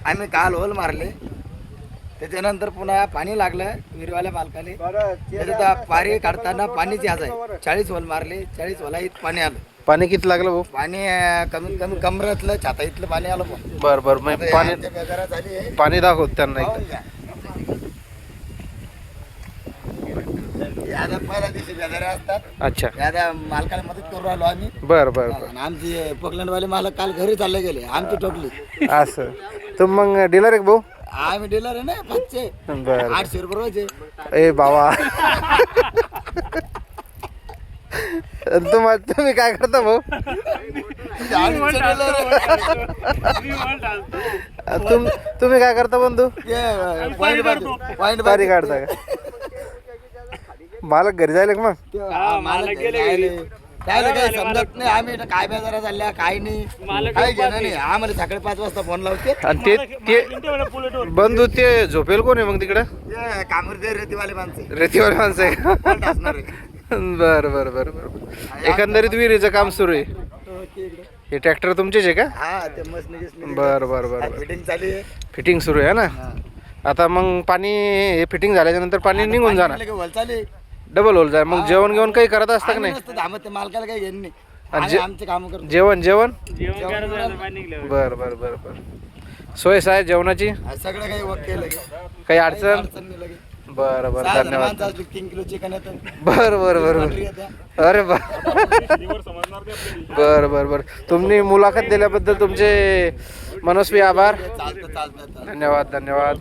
आम्ही काल होल मारले, त्याच्यानंतर पुन्हा पाणी लागलं विहिरीवाल्या मालकाने. त्याच्यात पारी काढताना पाणीच याच आहे. 40 होल मारले, 40 होला इथं पाणी आलं. पाणी किती लागलं भाऊ? पाणी कमीत कमी कमरातलं छाता इथलं पाणी आलं. पण बरं बरं, मग पाणी बेजारा झाली आहे. पाणी दाखवत त्यांना एकदा. पाहून घ्या. यादा पहिल्या दिवशी बेजारे असतात. अच्छा, यादा मालकाला मदत करू राहिलो आम्ही. बरं बरं बरं. आणि आमची पोकलंडवाले मालक काल घरी चालले गेले, आमची टोपली. असं तुम मग डीलर एक भाऊ? आम्ही डीलर आहे ना, 500 बरं 800 रुपये रोज आहे. ए बाबा. तुम्ही काय करता भाऊ? तुम्ही काय करता बंधू? पॉइंट बारी काढता का? मालक घरी जायला का मग? मालक गेले. त्याला काही समजत नाही. आम्ही इथं काय बेजारा चालल्या काय नाही, काही घेणं नाही. आम्हाला सकाळी 5 वाजता फोन लावते. आणि ते बंधू ते झोपेल कोण आहे मग तिकडं? कामरदे रेतीवाले माणसे रेतीवाले माणसं आहे का? असणार आहे. बरं बरं बरं बरं. एकंदरीत विहिरीचं काम सुरू आहे. हे ट्रॅक्टर तुमचेच आहे का? हा ते मस्त बरं बरं बरं. फिटिंग चालू आहे. फिटिंग सुरू आहे ना. आता मग पाणी हे फिटिंग झाल्याच्या नंतर पाणी निघून जाणार, होल चालू डबल होल जाय. मग जेवण घेऊन काही करत असतं का नाही? धामत ते मालकाला काही घेणं नाही. आणि आम्ही आमचे काम करतो. जेवण जेवण जेवण बरं बरं बरं बरं. सोय आहे जेवणाची? सगळं काही वक केलं. काही अडचण? नाही लगे. बरं बरं, सहा धन्यवाद. जणांचं असलं 3 किलो चिकन येतं. बरं बरं बरं बरं. अरे बा. बरं बरं बरं. तुम्ही मुलाखत दिल्याबद्दल तुमचे मनस्वी आभार. चालतं. धन्यवाद धन्यवाद.